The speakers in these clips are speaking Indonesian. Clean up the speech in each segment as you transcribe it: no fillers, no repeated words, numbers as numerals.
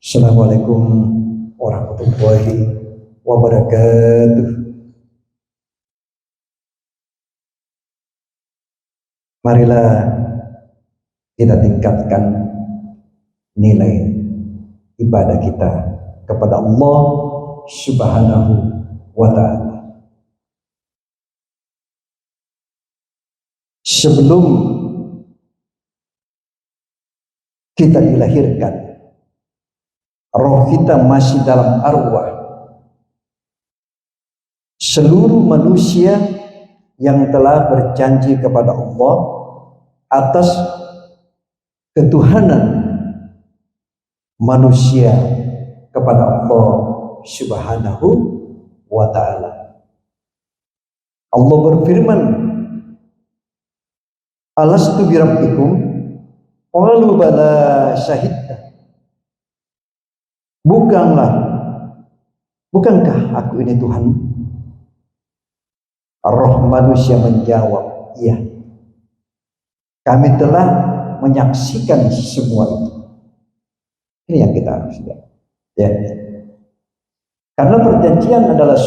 Assalamualaikum warahmatullahi wabarakatuh. Marilah kita tingkatkan nilai ibadah kita kepada Allah Subhanahu wa Ta'ala. Sebelum kita dilahirkan, roh kita masih dalam arwah. Seluruh manusia yang telah berjanji kepada Allah atas ketuhanan manusia kepada Allah Subhanahu wa Ta'ala. Allah berfirman, "Alastu bi rabbikum?" Qalu bala syahidna. Bukankah aku ini Tuhan? Roh manusia menjawab, iya. Kami telah menyaksikan semua itu. Ini yang kita harus lihat. Ya. Karena perjanjian adalah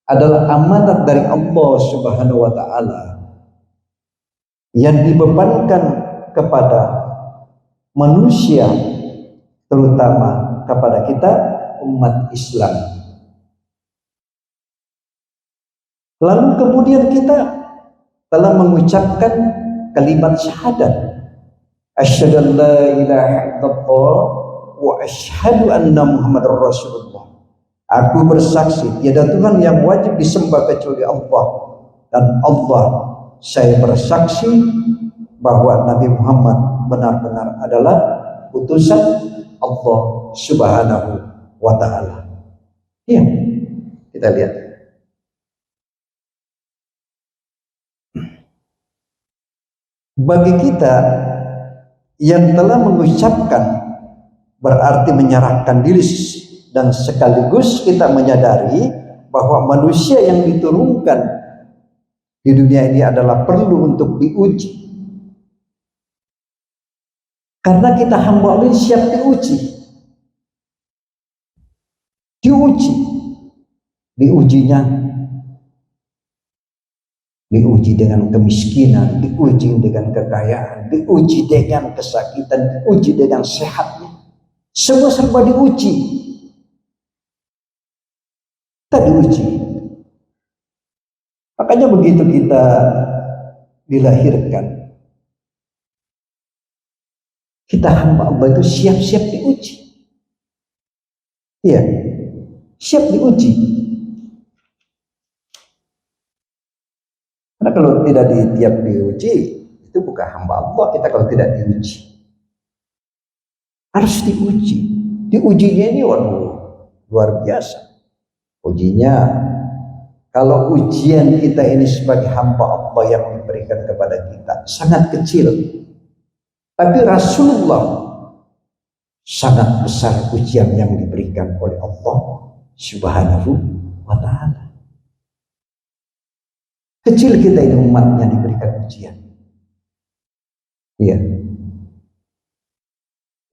adalah amanat dari Allah Subhanahu wa Ta'ala yang dibebankan kepada manusia, terutama kepada kita umat Islam. Lalu kemudian kita telah mengucapkan kalimat syahadat, asyhadu an la ilaha illallah wa asyhadu anna muhammadar rasulullah. Aku bersaksi tiada Tuhan yang wajib disembah kecuali Allah, dan Allah, saya bersaksi bahwa Nabi Muhammad benar-benar adalah utusan Allah Subhanahu wa Ta'ala. Iya, kita lihat. Bagi kita yang telah mengucapkan, berarti menyerahkan diri, dan sekaligus kita menyadari bahwa manusia yang diturunkan di dunia ini adalah perlu untuk diuji. Karena kita hamba Allah siap diuji. Diuji dengan kemiskinan, diuji dengan kekayaan, diuji dengan kesakitan, diuji dengan sehatnya. Semua serba diuji. Kita diuji. Makanya begitu kita dilahirkan, kita hamba Allah itu siap-siap diuji. Iya, siap diuji. Karena kalau tidak tiap diuji, itu bukan hamba Allah kita kalau tidak diuji. Harus diuji. Diujinya ini luar biasa. Ujinya, kalau ujian kita ini sebagai hamba Allah yang diberikan kepada kita sangat kecil. Tapi Rasulullah sangat besar ujian yang diberikan oleh Allah Subhanahu wa Ta'ala. Kecil kita ini umatnya diberikan ujian. Iya.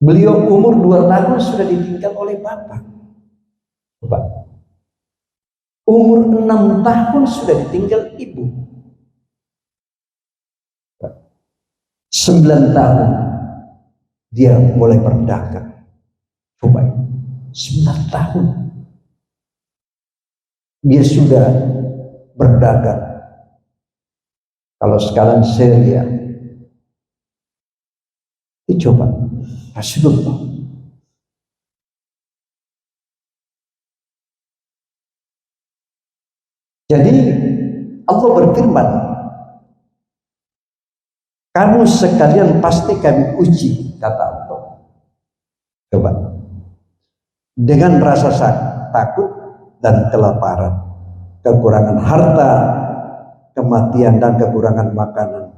Beliau umur 2 tahun sudah ditinggal oleh bapak. Umur 6 tahun sudah ditinggal ibu. 9 tahun dia mulai berdagang. Coba, 9 tahun dia sudah berdagang. Kalau sekarang Syria, coba Rasulullah. Jadi Allah berfirman, kamu sekalian pasti kami uji, kata Allah. Coba, dengan rasa takut dan kelaparan, kekurangan harta, kematian dan kekurangan makanan.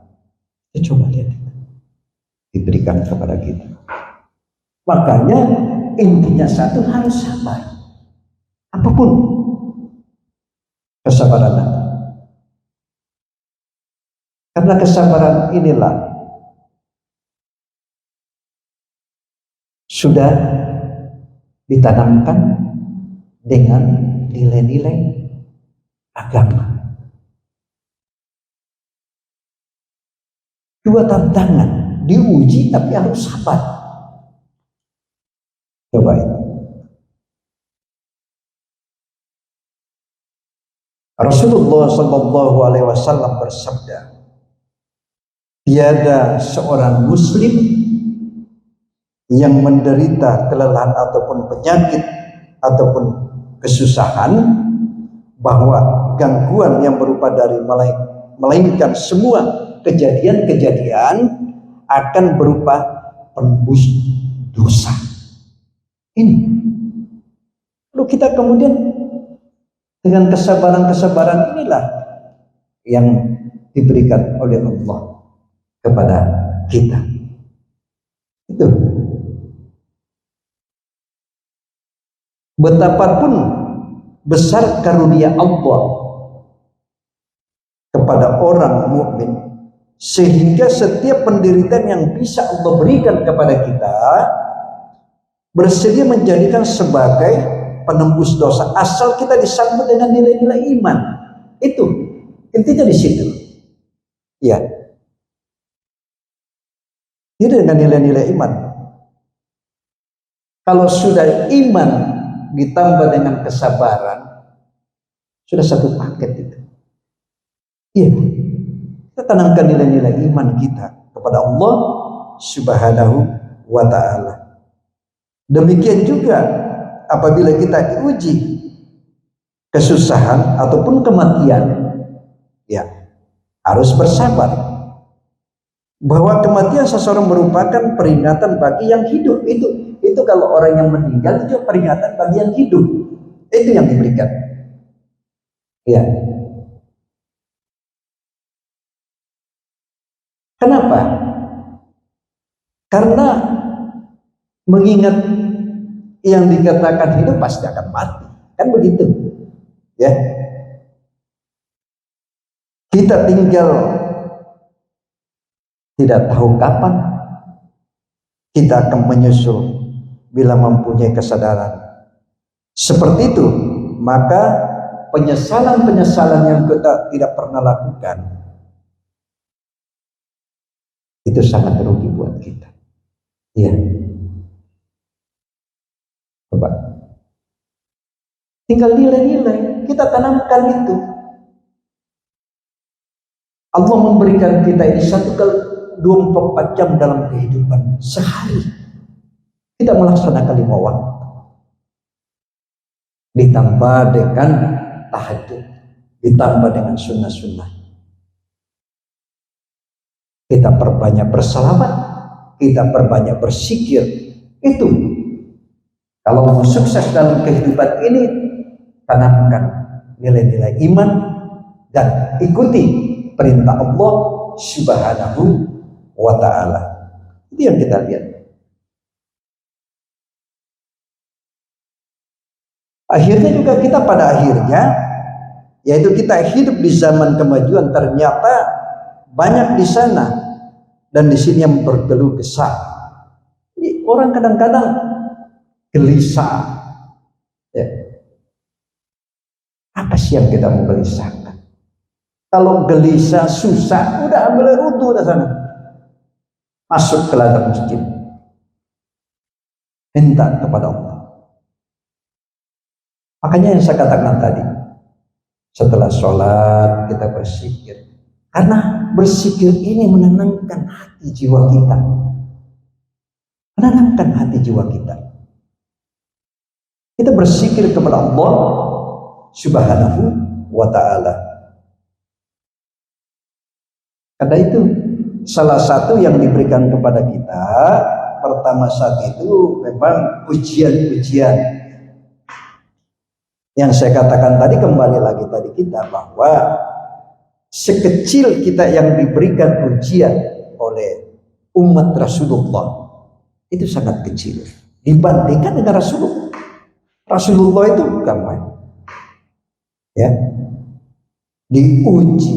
Coba lihat, diberikan kepada kita. Makanya intinya satu, harus sabar. Apapun kesabaran Anda. Karena kesabaran inilah sudah ditanamkan dengan nilai-nilai agama. Dua tantangan, diuji tapi harus sabar. Coba ini. Rasulullah Shallallahu Alaihi Wasallam bersabda, tiada seorang Muslim yang menderita kelelahan ataupun penyakit ataupun kesusahan, bahwa gangguan yang berupa dari melainkan semua kejadian-kejadian akan berupa penembus dosa. Ini. Lalu kita kemudian dengan kesabaran-kesabaran inilah yang diberikan oleh Allah kepada kita. Itu. Betapapun besar karunia Allah kepada orang mukmin, sehingga setiap penderitaan yang bisa Allah berikan kepada kita bersedia menjadikan sebagai penembus dosa, asal kita disambut dengan nilai-nilai iman. Itu intinya di situ. Ya. Ini dengan nilai-nilai iman. Kalau sudah iman ditambah dengan kesabaran, sudah satu paket itu. Iya. Kita tanamkan nilai-nilai iman kita kepada Allah Subhanahu wa ta'ala. Demikian juga apabila kita diuji kesusahan ataupun kematian, ya harus bersabar, bahwa kematian seseorang merupakan peringatan bagi yang hidup. Itu kalau orang yang meninggal itu peringatan bagi yang hidup, itu yang diberikan. Ya. Kenapa? Karena mengingat yang dikatakan hidup pasti akan mati, kan begitu, ya. Kita tinggal tidak tahu kapan kita akan menyusul bila mempunyai kesadaran seperti itu, maka penyesalan-penyesalan yang kita tidak pernah lakukan itu sangat rugi buat kita. Iya. Coba. Tinggal nilai-nilai kita tanamkan itu. Allah memberikan kita ini 1x24 jam dalam kehidupan sehari. Kita melaksanakan 5 waktu. Ditambah dengan tahajud, ditambah dengan sunnah-sunnah. Kita perbanyak berselawat, kita perbanyak berzikir. Itu. Kalau mau sukses dalam kehidupan ini, tanamkan nilai-nilai iman dan ikuti perintah Allah Subhanahu wa ta'ala. Itu yang kita lihat. Akhirnya juga kita pada akhirnya, yaitu kita hidup di zaman kemajuan, ternyata banyak di sana dan di sini yang berkeluh kesah. Jadi orang kadang-kadang gelisah. Ya. Apa sih yang kita mau gelisahkan? Kalau gelisah, susah, udah ambil wudhu di sana. Masuk ke ladang masjid. Minta kepada Allah. Makanya yang saya katakan tadi, setelah sholat kita berzikir. Karena berzikir ini menenangkan hati jiwa kita. Menenangkan hati jiwa kita. Kita berzikir kepada Allah Subhanahu wa ta'ala. Karena itu salah satu yang diberikan kepada kita pertama saat itu memang ujian-ujian. Yang saya katakan tadi, kembali lagi tadi kita, bahwa sekecil kita yang diberikan ujian oleh umat Rasulullah itu sangat kecil dibandingkan dengan Rasulullah. Rasulullah itu bukan main, ya, diuji,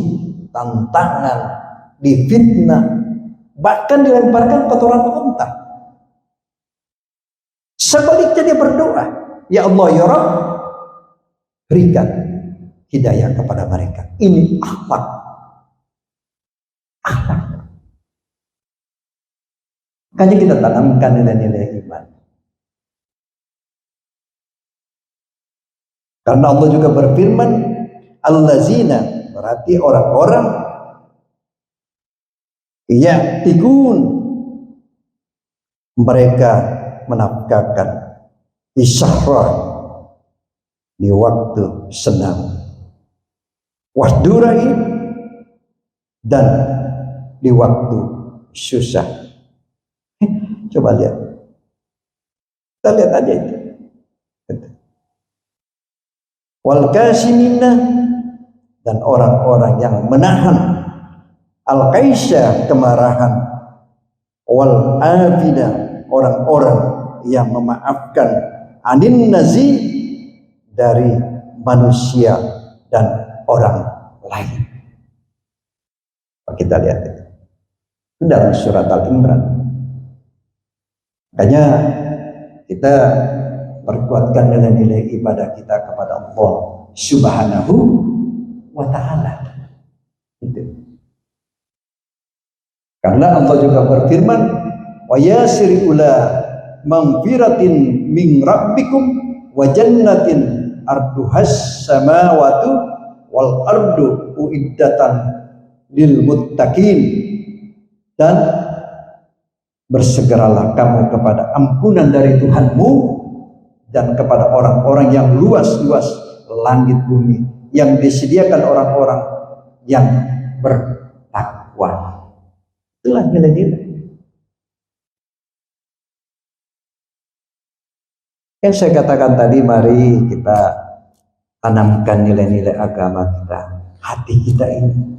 tantangan, difitnah, bahkan dilemparkan kotoran unta. Sebaliknya dia berdoa, ya Allah ya Rabb, berikan hidayah kepada mereka. Ini akhlak. Akhlak. Makanya kita tanamkan nilai-nilai iman. Karena Allah juga berfirman, allazina, berarti orang-orang ya'tikun, mereka menafkahkan isyahrah di waktu senang, wahdurai, dan di waktu susah. Coba lihat, kita lihat aja itu. Wal kasimina, dan orang-orang yang menahan al kaisya, kemarahan, wal afina, orang-orang yang memaafkan anin nazi, dari manusia dan orang lain. Kita lihat itu dalam surat Al-Imran. Makanya kita perkuatkan nilai-nilai ibadah kita kepada Allah Subhanahu wa ta'ala. Karena Allah juga berfirman, wa yasir ula magfiratin min rabbikum wa jannatin arduhas samawatu wal ardu uiddatan lil muttaqin, dan bersegeralah kamu kepada ampunan dari Tuhanmu dan kepada orang-orang yang luas-luas langit bumi yang disediakan orang-orang yang bertakwa. Itulah nilai-nilai yang saya katakan tadi. Mari kita tanamkan nilai-nilai agama kita, hati kita ini.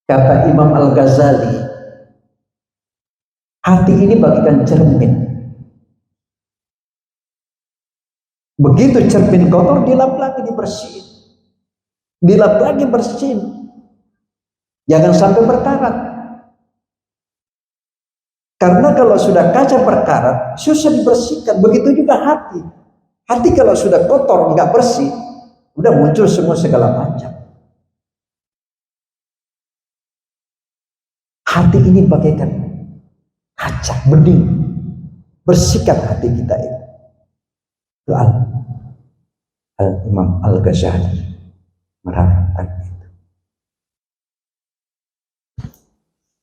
Kata Imam Al-Ghazali, hati ini bagaikan cermin. Begitu cermin kotor, dilap lagi, dibersihin, dilap lagi, bersihin. Jangan sampai berkarat. Karena kalau sudah kaca berkarat, susah dibersihkan. Begitu juga hati. Hati kalau sudah kotor, nggak bersih, udah muncul semua segala macam. Hati ini bagaikan kaca bening. Bersihkan hati kita ini. Imam Al-Ghazali menerangkan itu.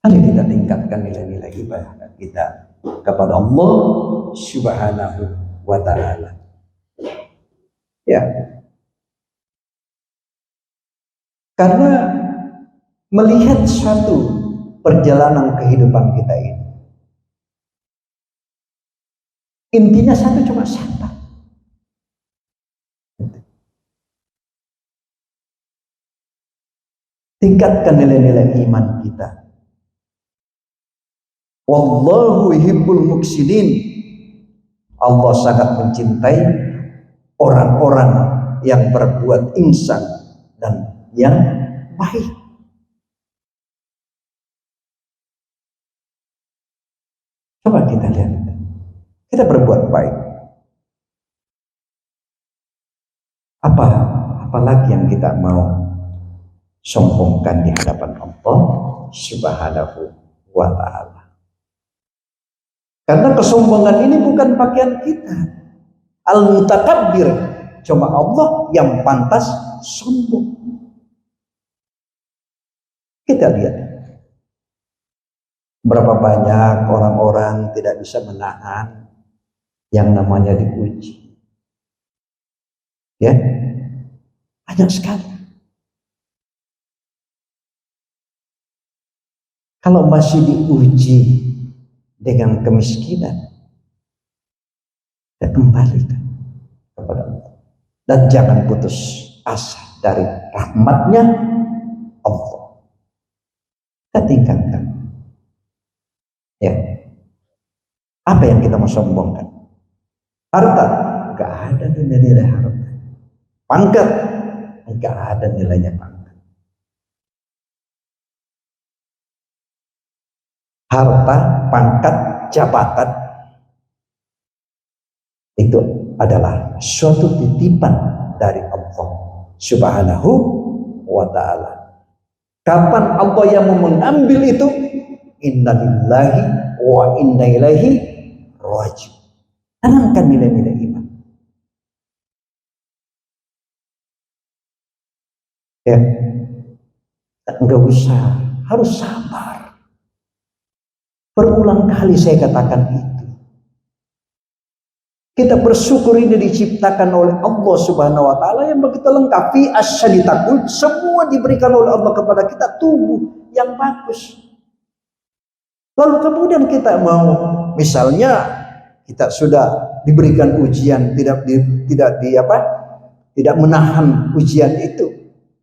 Mari kita tingkatkan nilai-nilai ibadah kita kepada Allah Subhanahu wa ta'ala. Ya. Karena melihat suatu perjalanan kehidupan kita ini, intinya satu, cuma sabar. Tingkatkan nilai-nilai iman kita. Wallahu yuhibbul muqsitin. Allah sangat mencintai orang-orang yang berbuat ihsan dan yang baik. Coba kita lihat, kita berbuat baik. Apalagi yang kita mau sombongkan di hadapan Allah Subhanahu wa ta'ala. Karena kesombongan ini bukan pakaian kita. Al-mutakabbir, cuma Allah yang pantas sombong. Kita lihat berapa banyak orang-orang tidak bisa menahan yang namanya dipuji. Ya, banyak sekali. Kalau masih diuji dengan kemiskinan, kita kembalikan kepada Allah. Dan jangan putus asa dari rahmatnya Allah. Kita tingkatkan. Ya. Apa yang kita mau sombongkan? Harta, enggak ada nilai harta. Pangkat, enggak ada nilainya pangkat. Harta, pangkat, jabatan Itu adalah suatu titipan dari Allah Subhanahu wa ta'ala. Kapan Allah yang mau mengambil itu? Innalillahi wa inna ilaihi raji'un. Tanamkan nilai-nilai iman. Ya, enggak usah, harus sabar. Berulang kali saya katakan itu. Kita bersyukur ini diciptakan oleh Allah Subhanahu wa ta'ala yang begitu lengkap. Fi asyaditakul, semua diberikan oleh Allah kepada kita, tubuh yang bagus. Lalu kemudian kita mau, misalnya kita sudah diberikan ujian, tidak menahan ujian itu,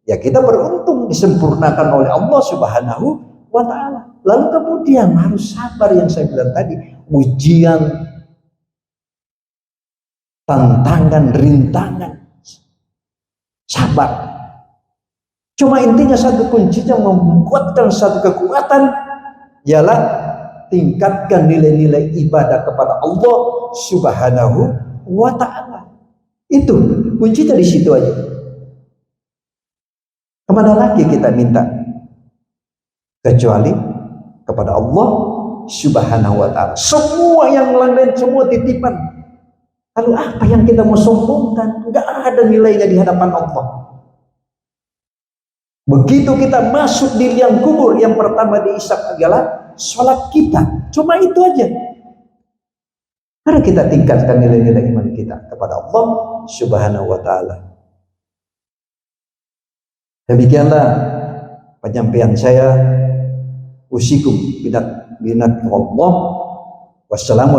ya kita beruntung disempurnakan oleh Allah Subhanahu wa ta'ala. Lalu kemudian harus sabar, yang saya bilang tadi, ujian, tantangan, rintangan, sabar. Cuma intinya satu kuncinya membuatkan satu kekuatan, ialah tingkatkan nilai-nilai ibadah kepada Allah Subhanahu wa ta'ala. Itu kuncinya di situ aja. Kemana lagi kita minta kecuali kepada Allah Subhanahu wa ta'ala? Semua yang lain semua titipan. Lalu apa yang kita mau sombongkan? Enggak ada nilainya di hadapan Allah. Begitu kita masuk di liang kubur, yang pertama dihisab adalah sholat kita. Cuma itu aja. Karena kita tingkatkan nilai-nilai iman kita kepada Allah Subhanahu wa ta'ala. Demikianlah penyampaian saya. Usikum binat Allah. Wassalamualaikum.